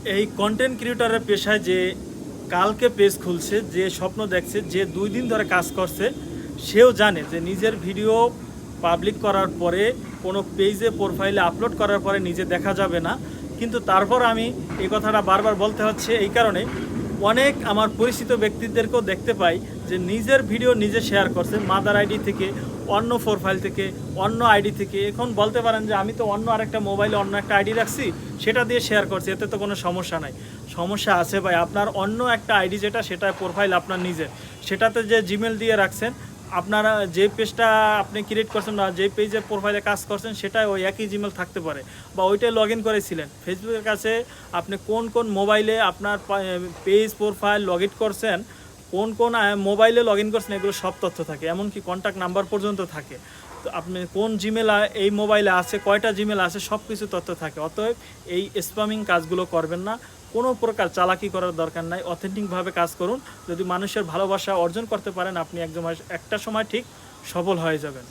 এই কন্টেন্ট ক্রিয়েটরের পেশায় যে কালকে পেজ খুলছে, যে স্বপ্ন দেখছে, যে 2 দিন ধরে কাজ করছে, সেও জানে যে নিজের ভিডিও পাবলিক করার পরে কোনো পেজে প্রোফাইলে আপলোড করার পরে নিজে দেখা যাবে না। কিন্তু তারপর আমি এই কথাটা বারবার বলতে হচ্ছে এই কারণে, অনেক আমার পরিচিত ব্যক্তিদেরকেও দেখতে পাই যে নিজের ভিডিও নিজে শেয়ার করছে মাদার আইডি থেকে, অন্য প্রোফাইল থেকে, অন্য আইডি থেকে। এখন বলতে পারেন যে আমি তো অন্য আরেকটা মোবাইলে অন্য একটা আইডি রাখছি, সেটা দিয়ে শেয়ার করছি, এতে তো কোনো সমস্যা নাই। সমস্যা আছে ভাই, আপনার অন্য একটা আইডি যেটা, সেটা প্রোফাইল আপনার নিজের, সেটাতে যে জিমেল দিয়ে রাখছেন, আপনারা যে পেজটা আপনি ক্রিয়েট করছেন বা যে পেজে প্রোফাইলে কাজ করছেন, সেটা ওই একই জিমেল থাকতে পারে, বা ওইটাই লগ ইন করেছিলেন। ফেসবুকের কাছে আপনি কোন কোন মোবাইলে আপনার পেজ প্রোফাইল লগ ইন করছেন, কোন কোন মোবাইলে লগ ইন করছেন, এগুলো সব তথ্য থাকে, এমনকি কন্ট্যাক্ট নাম্বার পর্যন্ত থাকে। তো আপনি কোন জিমেল এই মোবাইলে আছে, কয়টা জিমেল আছে, সব কিছু তথ্য থাকে। অতএব এই স্প্যামিং কাজগুলো করবেন না, কোনো প্রকার চালাকি করার দরকার নাই। অথেন্টিকভাবে কাজ করুন। যদি মানুষের ভালোবাসা অর্জন করতে পারেন, আপনি একটা সময় ঠিক সফল হয়ে যাবেন।